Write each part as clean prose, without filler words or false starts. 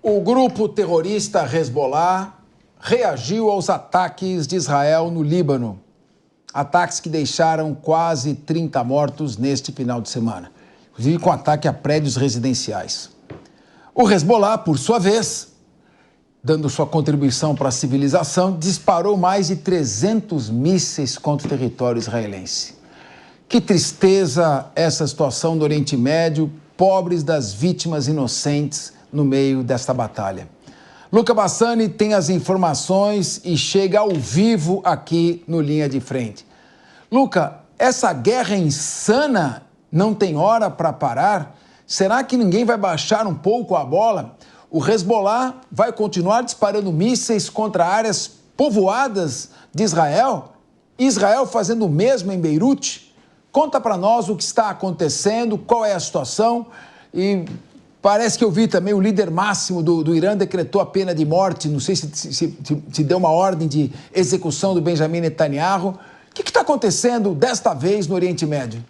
O grupo terrorista Hezbollah reagiu aos ataques de Israel no Líbano. Ataques que deixaram quase 30 mortos neste final de semana, inclusive com ataque a prédios residenciais. O Hezbollah, por sua vez, dando sua contribuição para a civilização, disparou mais de 300 mísseis contra o território israelense. Que tristeza essa situação do Oriente Médio, pobres das vítimas inocentes no meio desta batalha. Luca Bassani tem as informações e chega ao vivo aqui no Linha de Frente. Luca, essa guerra insana não tem hora para parar? Será que ninguém vai baixar um pouco a bola? O Hezbollah vai continuar disparando mísseis contra áreas povoadas de Israel? Israel fazendo o mesmo em Beirute? Conta para nós o que está acontecendo, qual é a situação. E parece que eu vi também o líder máximo do Irã decretou a pena de morte. Não sei se deu uma ordem de execução do Benjamin Netanyahu. O que está acontecendo desta vez no Oriente Médio?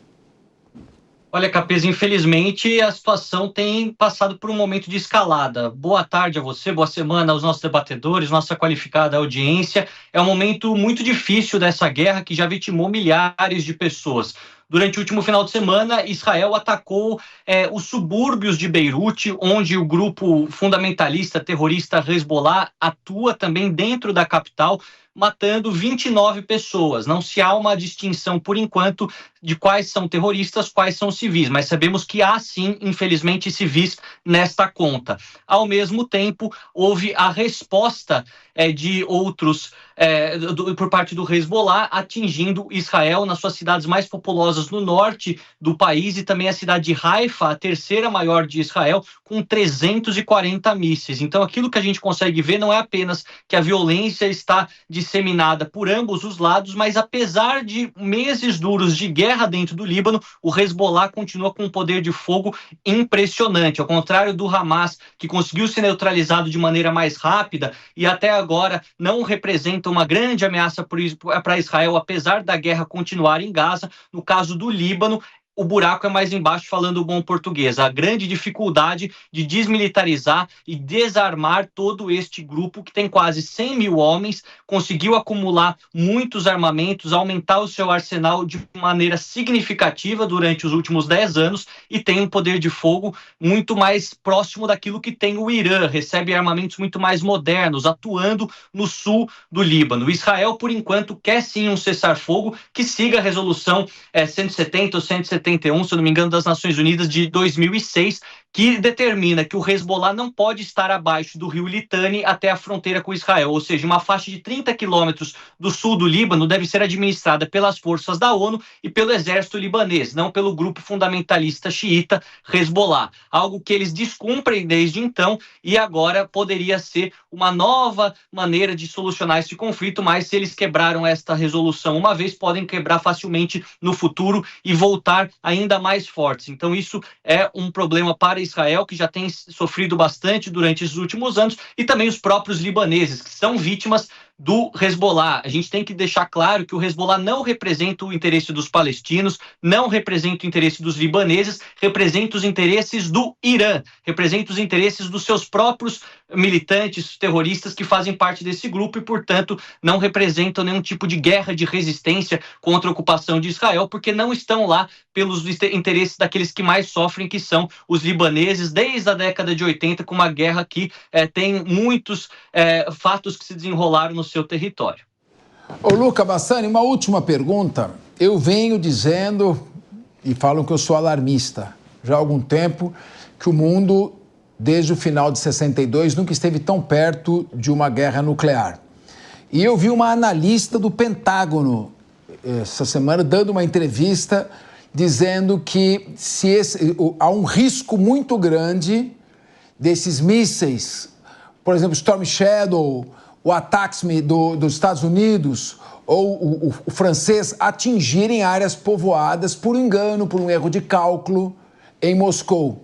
Olha, Capês, infelizmente a situação tem passado por um momento de escalada. Boa tarde a você, boa semana aos nossos debatedores, nossa qualificada audiência. É um momento muito difícil dessa guerra que já vitimou milhares de pessoas. Durante o último final de semana, Israel atacou os subúrbios de Beirute, onde o grupo fundamentalista terrorista Hezbollah atua também dentro da capital, matando 29 pessoas. Não se há uma distinção, por enquanto, de quais são terroristas, quais são civis, mas sabemos que há, sim, infelizmente, civis nesta conta. Ao mesmo tempo, houve a resposta de outros, por parte do Hezbollah, atingindo Israel nas suas cidades mais populosas no norte do país e também a cidade de Haifa, a terceira maior de Israel, com 340 mísseis. Então, aquilo que a gente consegue ver não é apenas que a violência está disseminada por ambos os lados, mas apesar de meses duros de guerra dentro do Líbano, o Hezbollah continua com um poder de fogo impressionante, ao contrário do Hamas, que conseguiu ser neutralizado de maneira mais rápida e até agora não representa uma grande ameaça para Israel, apesar da guerra continuar em Gaza. No caso do Líbano, o buraco é mais embaixo, falando o bom português. A grande dificuldade de desmilitarizar e desarmar todo este grupo, que tem quase 100 mil homens, conseguiu acumular muitos armamentos, aumentar o seu arsenal de maneira significativa durante os últimos 10 anos e tem um poder de fogo muito mais próximo daquilo que tem o Irã, recebe armamentos muito mais modernos, atuando no sul do Líbano. Israel, por enquanto, quer sim um cessar-fogo que siga a resolução 170 ou 171, se eu não me engano, das Nações Unidas de 2006, que determina que o Hezbollah não pode estar abaixo do rio Litani até a fronteira com Israel, ou seja, uma faixa de 30 quilômetros do sul do Líbano deve ser administrada pelas forças da ONU e pelo exército libanês, não pelo grupo fundamentalista xiita Hezbollah, algo que eles descumprem desde então e agora poderia ser uma nova maneira de solucionar esse conflito, mas se eles quebraram esta resolução uma vez, podem quebrar facilmente no futuro e voltar ainda mais fortes. Então isso é um problema para Israel, que já tem sofrido bastante durante esses últimos anos, e também os próprios libaneses, que são vítimas do Hezbollah. A gente tem que deixar claro que o Hezbollah não representa o interesse dos palestinos, não representa o interesse dos libaneses, representa os interesses do Irã, representa os interesses dos seus próprios militantes terroristas que fazem parte desse grupo e, portanto, não representam nenhum tipo de guerra de resistência contra a ocupação de Israel, porque não estão lá pelos interesses daqueles que mais sofrem, que são os libaneses, desde a década de 80, com uma guerra que tem muitos fatos que se desenrolaram no seu território. Ô Luca Bassani, uma última pergunta. Eu venho dizendo, e falam que eu sou alarmista, já há algum tempo, que o mundo, desde o final de 62, nunca esteve tão perto de uma guerra nuclear. E eu vi uma analista do Pentágono, essa semana, dando uma entrevista, dizendo que há um risco muito grande desses mísseis, por exemplo, Storm Shadow, o ATACMS dos Estados Unidos ou o francês atingirem áreas povoadas por engano, por um erro de cálculo em Moscou.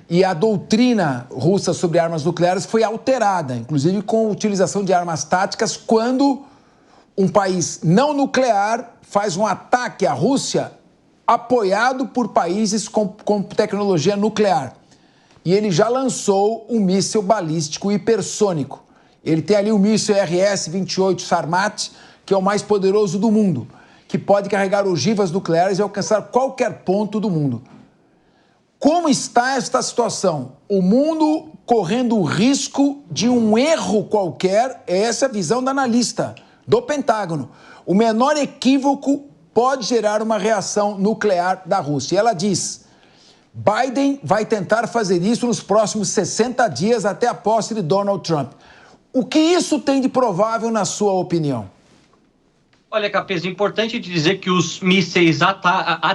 E a doutrina russa sobre armas nucleares foi alterada, inclusive com a utilização de armas táticas, quando um país não nuclear faz um ataque à Rússia apoiado por países com tecnologia nuclear. e ele já lançou um míssil balístico hipersônico. Ele tem ali o míssil RS-28 Sarmat, que é o mais poderoso do mundo, que pode carregar ogivas nucleares e alcançar qualquer ponto do mundo. Como está esta situação? O mundo correndo o risco de um erro qualquer, essa é a visão da analista do Pentágono. O menor equívoco pode gerar uma reação nuclear da Rússia. E ela diz: Biden vai tentar fazer isso nos próximos 60 dias até a posse de Donald Trump. O que isso tem de provável, na sua opinião? Olha, Capês, é importante dizer que os mísseis ATACMS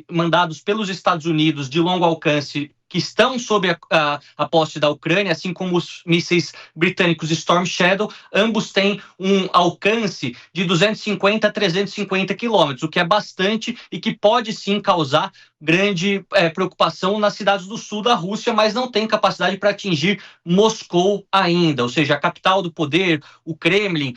mandados pelos Estados Unidos de longo alcance, que estão sob a posse da Ucrânia, assim como os mísseis britânicos Storm Shadow, ambos têm um alcance de 250 a 350 quilômetros, o que é bastante e que pode sim causar grande preocupação nas cidades do sul da Rússia, mas não tem capacidade para atingir Moscou ainda, ou seja, a capital do poder, o Kremlin,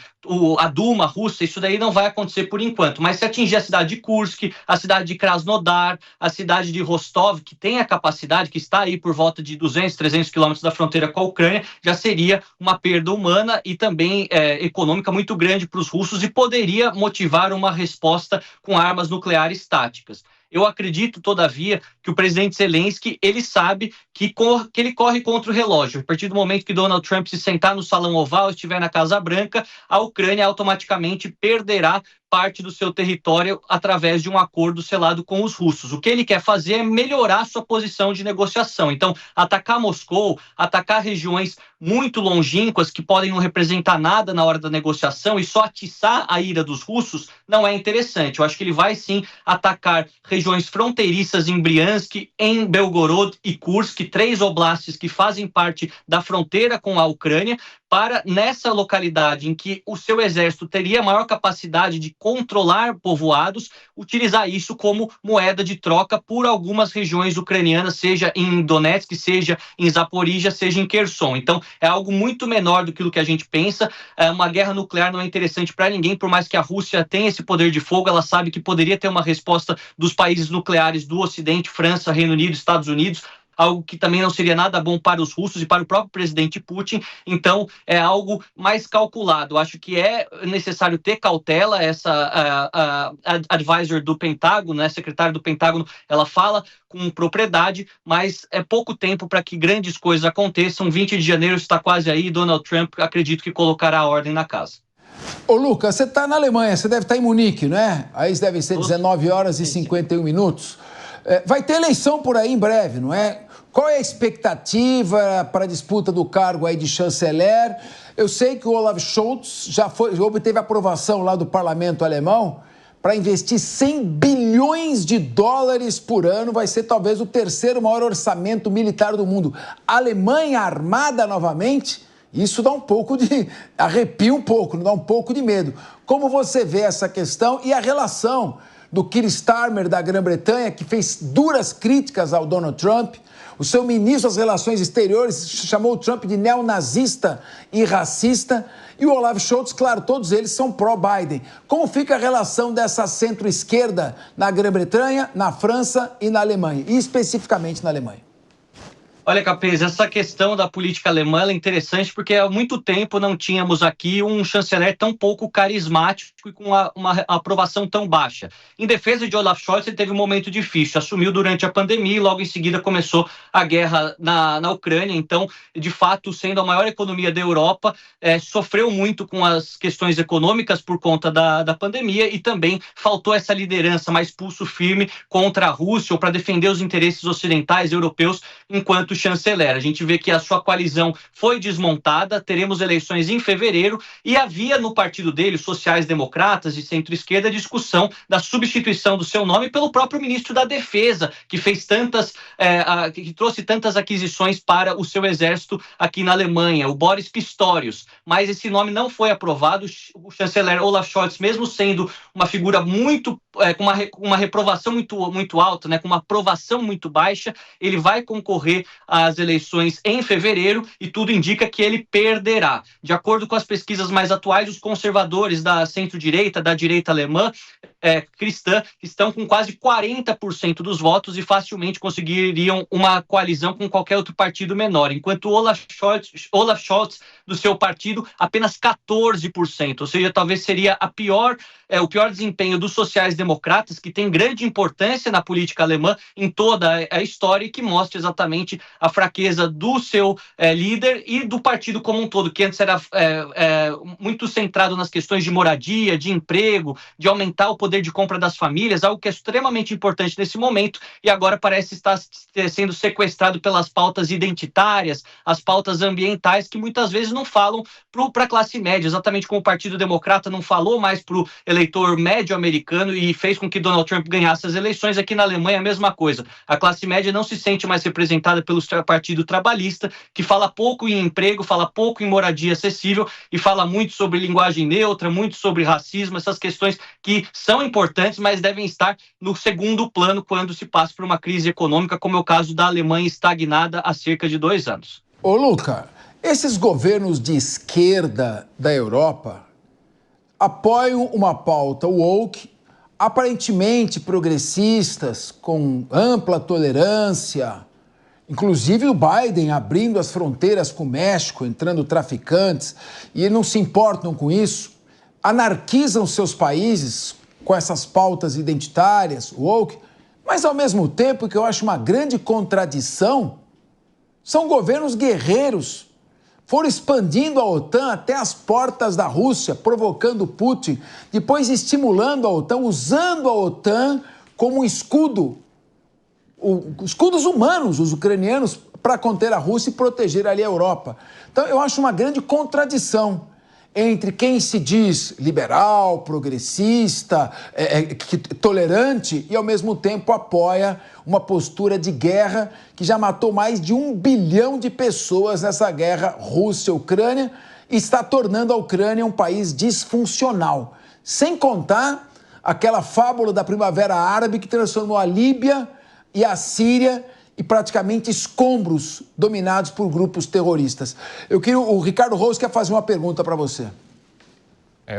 a Duma russa, isso daí não vai acontecer por enquanto, mas se atingir a cidade de Kursk, a cidade de Krasnodar, a cidade de Rostov, que tem a capacidade, que está aí por volta de 200, 300 quilômetros da fronteira com a Ucrânia, já seria uma perda humana e também econômica muito grande para os russos e poderia motivar uma resposta com armas nucleares táticas. Eu acredito, todavia, que o presidente Zelensky, ele sabe que ele corre contra o relógio. A partir do momento que Donald Trump se sentar no Salão Oval, estiver na Casa Branca, a Ucrânia automaticamente perderá parte do seu território através de um acordo selado com os russos. O que ele quer fazer é melhorar sua posição de negociação. Então, atacar Moscou, atacar regiões muito longínquas que podem não representar nada na hora da negociação e só atiçar a ira dos russos não é interessante. Eu acho que ele vai sim atacar regiões fronteiriças em Briansk, em Belgorod e Kursk, 3 oblastes que fazem parte da fronteira com a Ucrânia, para, nessa localidade em que o seu exército teria maior capacidade de controlar povoados, utilizar isso como moeda de troca por algumas regiões ucranianas, seja em Donetsk, seja em Zaporizhia, seja em Kherson. Então, é algo muito menor do que a gente pensa. Uma guerra nuclear não é interessante para ninguém, por mais que a Rússia tenha esse poder de fogo, ela sabe que poderia ter uma resposta dos países nucleares do Ocidente, França, Reino Unido, Estados Unidos, algo que também não seria nada bom para os russos e para o próprio presidente Putin. Então, é algo mais calculado. Acho que é necessário ter cautela. Essa advisor do Pentágono, né, secretária do Pentágono, ela fala com propriedade, mas é pouco tempo para que grandes coisas aconteçam. 20 de janeiro está quase aí, Donald Trump, acredito que colocará a ordem na casa. Ô, Lucas, você está na Alemanha, você deve estar em Munique, né? Aí devem ser 19 horas e 51 minutos. Vai ter eleição por aí em breve, não é? Qual é a expectativa para a disputa do cargo aí de chanceler? Eu sei que o Olaf Scholz já obteve aprovação lá do parlamento alemão para investir 100 bilhões de dólares por ano. Vai ser talvez o terceiro maior orçamento militar do mundo. A Alemanha armada novamente? Isso dá um pouco de arrepio, não dá um pouco de medo. Como você vê essa questão e a relação do Keir Starmer da Grã-Bretanha, que fez duras críticas ao Donald Trump? O seu ministro das Relações Exteriores chamou o Trump de neonazista e racista. E o Olaf Scholz, claro, todos eles são pró-Biden. Como fica a relação dessa centro-esquerda na Grã-Bretanha, na França e na Alemanha? E especificamente na Alemanha? Olha, Capês, essa questão da política alemã é interessante porque há muito tempo não tínhamos aqui um chanceler tão pouco carismático e com uma aprovação tão baixa. Em defesa de Olaf Scholz, ele teve um momento difícil, assumiu durante a pandemia e logo em seguida começou a guerra na Ucrânia. Então, de fato, sendo a maior economia da Europa, sofreu muito com as questões econômicas por conta da pandemia e também faltou essa liderança mais pulso firme contra a Rússia ou para defender os interesses ocidentais europeus enquanto chanceler. A gente vê que a sua coalizão foi desmontada, teremos eleições em fevereiro e havia no partido dele, sociais-democratas e centro-esquerda, discussão da substituição do seu nome pelo próprio ministro da Defesa, que fez que trouxe tantas aquisições para o seu exército aqui na Alemanha, o Boris Pistorius. Mas esse nome não foi aprovado. O chanceler Olaf Scholz, mesmo sendo uma figura muito com uma reprovação muito alta, né, com uma aprovação muito baixa, ele vai concorrer as eleições em fevereiro e tudo indica que ele perderá. De acordo com as pesquisas mais atuais, os conservadores da centro-direita, da direita alemã, cristã, estão com quase 40% dos votos e facilmente conseguiriam uma coalizão com qualquer outro partido menor, enquanto Olaf Scholz do seu partido, apenas 14%, ou seja, talvez seria o pior desempenho dos sociais-democratas, que tem grande importância na política alemã em toda a história e que mostra exatamente a fraqueza do seu líder e do partido como um todo, que antes era muito centrado nas questões de moradia, de emprego, de aumentar o poder de compra das famílias, algo que é extremamente importante nesse momento e agora parece estar sendo sequestrado pelas pautas identitárias, as pautas ambientais, que muitas vezes não falam para a classe média, exatamente como o Partido Democrata não falou mais para o eleitor médio americano e fez com que Donald Trump ganhasse as eleições. Aqui na Alemanha é a mesma coisa. A classe média não se sente mais representada pelo Partido Trabalhista, que fala pouco em emprego, fala pouco em moradia acessível e fala muito sobre linguagem neutra, muito sobre racismo, essas questões que são importantes, mas devem estar no segundo plano quando se passa por uma crise econômica, como é o caso da Alemanha estagnada há cerca de 2 anos. Ô, Luca, esses governos de esquerda da Europa apoiam uma pauta woke, aparentemente progressistas, com ampla tolerância, inclusive o Biden abrindo as fronteiras com o México, entrando traficantes, e não se importam com isso, anarquizam seus países com essas pautas identitárias, woke, mas ao mesmo tempo, que eu acho uma grande contradição, são governos guerreiros, foram expandindo a OTAN até as portas da Rússia, provocando Putin, depois estimulando a OTAN, usando a OTAN como um escudo, escudos humanos, os ucranianos, para conter a Rússia e proteger ali a Europa. Então eu acho uma grande contradição entre quem se diz liberal, progressista, tolerante e ao mesmo tempo apoia uma postura de guerra que já matou mais de 1 bilhão de pessoas nessa guerra Rússia-Ucrânia e está tornando a Ucrânia um país disfuncional. Sem contar aquela fábula da Primavera Árabe que transformou a Líbia e a Síria e praticamente escombros dominados por grupos terroristas. O Ricardo Rose quer fazer uma pergunta para você.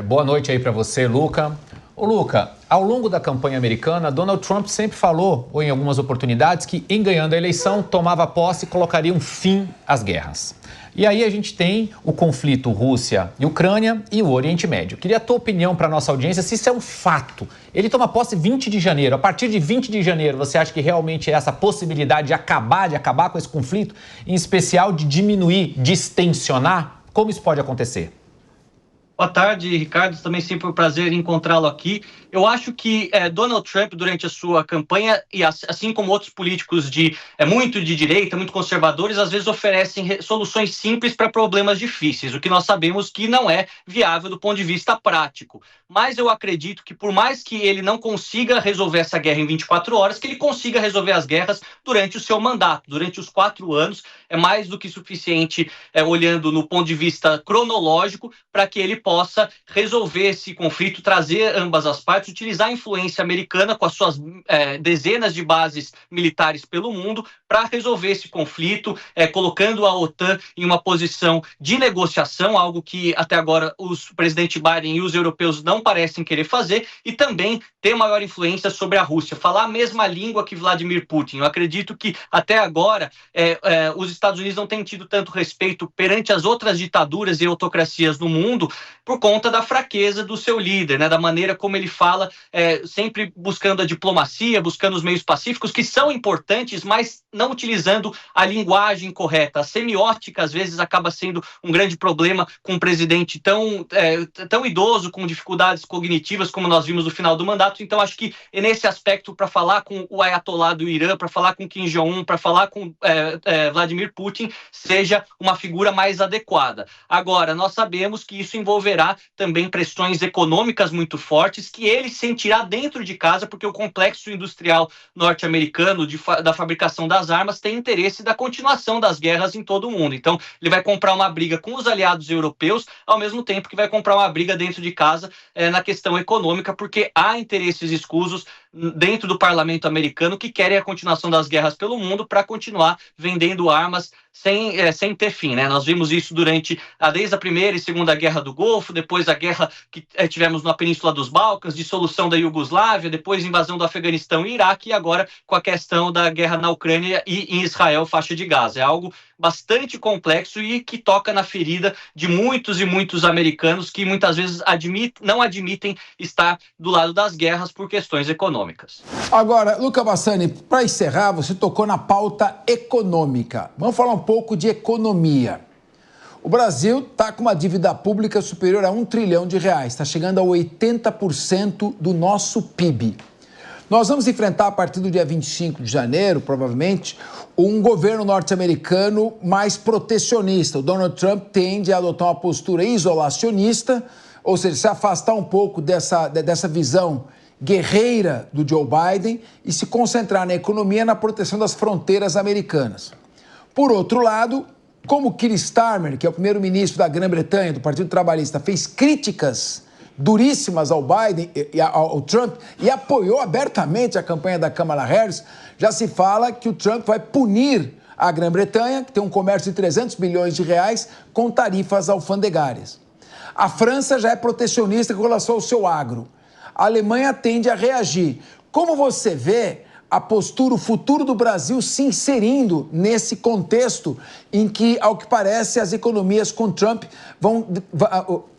Boa noite aí para você, Luca. Ô, Luca, ao longo da campanha americana, Donald Trump sempre falou, ou em algumas oportunidades, que em ganhando a eleição, tomava posse e colocaria um fim às guerras. E aí a gente tem o conflito Rússia e Ucrânia e o Oriente Médio. Queria a tua opinião para a nossa audiência, se isso é um fato. Ele toma posse 20 de janeiro. A partir de 20 de janeiro, você acha que realmente é essa possibilidade de acabar com esse conflito, em especial de diminuir, distensionar? Como isso pode acontecer? Boa tarde, Ricardo. Também sempre um prazer encontrá-lo aqui. Eu acho que Donald Trump, durante a sua campanha, e assim como outros políticos muito de direita, muito conservadores, às vezes oferecem soluções simples para problemas difíceis, o que nós sabemos que não é viável do ponto de vista prático. Mas eu acredito que, por mais que ele não consiga resolver essa guerra em 24 horas, que ele consiga resolver as guerras durante o seu mandato, durante os 4 anos, é mais do que suficiente, olhando no ponto de vista cronológico, para que ele possa resolver esse conflito, trazer ambas as partes, utilizar a influência americana com as suas dezenas de bases militares pelo mundo para resolver esse conflito, colocando a OTAN em uma posição de negociação, algo que até agora o presidente Biden e os europeus não parecem querer fazer, e também ter maior influência sobre a Rússia, falar a mesma língua que Vladimir Putin. Eu acredito que até agora os Estados Unidos não têm tido tanto respeito perante as outras ditaduras e autocracias no mundo por conta da fraqueza do seu líder, da maneira como ele fala, sempre buscando a diplomacia, buscando os meios pacíficos, que são importantes, mas não utilizando a linguagem correta. A semiótica, às vezes, acaba sendo um grande problema com um presidente tão idoso, com dificuldades cognitivas, como nós vimos no final do mandato. Então, acho que nesse aspecto, para falar com o Ayatollah do Irã, para falar com Kim Jong-un, para falar com Vladimir Putin, seja uma figura mais adequada. Agora, nós sabemos que isso envolverá gerar também pressões econômicas muito fortes que ele sentirá dentro de casa, porque o complexo industrial norte-americano da fabricação das armas tem interesse da continuação das guerras em todo o mundo. Então, ele vai comprar uma briga com os aliados europeus, ao mesmo tempo que vai comprar uma briga dentro de casa na questão econômica, porque há interesses escusos dentro do parlamento americano que querem a continuação das guerras pelo mundo para continuar vendendo armas sem ter fim, né? Nós vimos isso desde a Primeira e Segunda Guerra do Golfo, depois a guerra que tivemos na Península dos Balcãs, dissolução da Iugoslávia, depois invasão do Afeganistão e Iraque, e agora com a questão da guerra na Ucrânia e em Israel, faixa de Gaza. É algo bastante complexo e que toca na ferida de muitos e muitos americanos que muitas vezes não admitem estar do lado das guerras por questões econômicas. Agora, Luca Bassani, para encerrar, você tocou na pauta econômica. Vamos falar um pouco de economia. O Brasil está com uma dívida pública superior a R$1 trilhão, está chegando a 80% do nosso PIB. Nós vamos enfrentar, a partir do dia 25 de janeiro, provavelmente, um governo norte-americano mais protecionista. O Donald Trump tende a adotar uma postura isolacionista, ou seja, se afastar um pouco dessa visão guerreira do Joe Biden e se concentrar na economia e na proteção das fronteiras americanas. Por outro lado, como Keir Starmer, que é o primeiro-ministro da Grã-Bretanha, do Partido Trabalhista, fez críticas duríssimas ao Biden e ao Trump e apoiou abertamente a campanha da Kamala Harris, já se fala que o Trump vai punir a Grã-Bretanha, que tem um comércio de 300 bilhões de reais, com tarifas alfandegárias. A França já é protecionista com relação ao seu agro. A Alemanha tende a reagir. Como você vê a postura, o futuro do Brasil se inserindo nesse contexto em que, ao que parece, as economias com Trump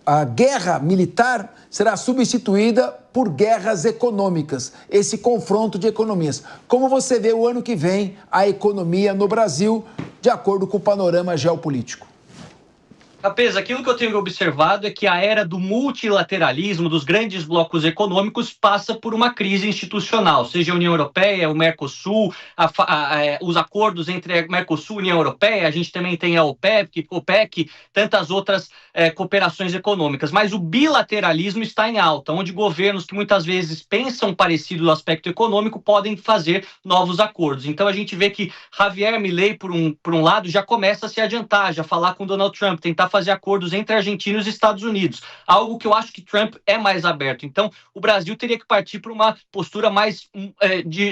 a guerra militar será substituída por guerras econômicas, esse confronto de economias. Como você vê o ano que vem a economia no Brasil, de acordo com o panorama geopolítico? Capês, aquilo que eu tenho observado é que a era do multilateralismo, dos grandes blocos econômicos, passa por uma crise institucional, seja a União Europeia, o Mercosul, os acordos entre a Mercosul e a União Europeia, a gente também tem a OPEC, tantas outras cooperações econômicas. Mas o bilateralismo está em alta, onde governos que muitas vezes pensam parecido no aspecto econômico podem fazer novos acordos. Então a gente vê que Javier Milei, por um lado, já começa a se adiantar, já falar com Donald Trump, tentar fazer acordos entre a Argentina e os Estados Unidos, algo que eu acho que Trump é mais aberto. Então, o Brasil teria que partir para uma postura mais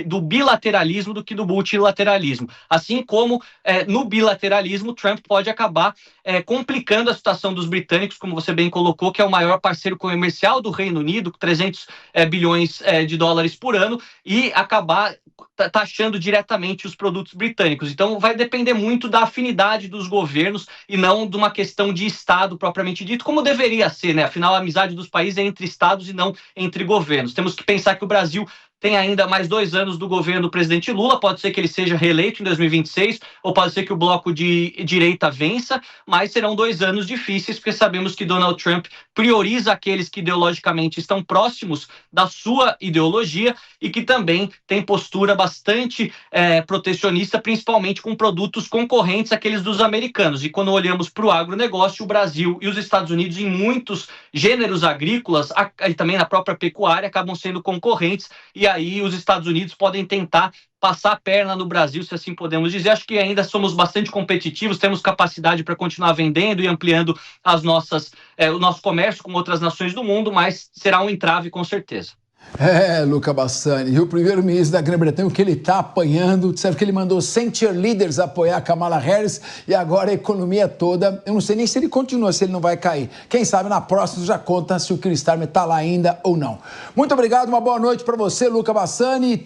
do bilateralismo do que do multilateralismo. Assim como no bilateralismo, Trump pode acabar complicando a situação dos britânicos, como você bem colocou, que é o maior parceiro comercial do Reino Unido, com 300 bilhões de dólares por ano, e acabar taxando diretamente os produtos britânicos. Então, vai depender muito da afinidade dos governos e não de uma questão de Estado propriamente dito, como deveria ser, né? Afinal, a amizade dos países é entre Estados e não entre governos. Temos que pensar que o Brasil tem ainda mais 2 anos do governo do presidente Lula, pode ser que ele seja reeleito em 2026, ou pode ser que o bloco de direita vença, mas serão 2 anos difíceis, porque sabemos que Donald Trump prioriza aqueles que ideologicamente estão próximos da sua ideologia e que também tem postura bastante protecionista, principalmente com produtos concorrentes àqueles dos americanos. E quando olhamos para o agronegócio, o Brasil e os Estados Unidos, em muitos gêneros agrícolas, e também na própria pecuária, acabam sendo concorrentes, e aí os Estados Unidos podem tentar passar a perna no Brasil, se assim podemos dizer. Acho que ainda somos bastante competitivos, temos capacidade para continuar vendendo e ampliando o nosso comércio com outras nações do mundo, mas será um entrave com certeza. Luca Bassani, e o primeiro-ministro da Grã-Bretanha, o que ele está apanhando, sabe que ele mandou 100 cheerleaders apoiar a Kamala Harris e agora a economia toda, eu não sei nem se ele continua, se ele não vai cair. Quem sabe na próxima já conta se o Keir Starmer está lá ainda ou não. Muito obrigado, uma boa noite para você, Luca Bassani.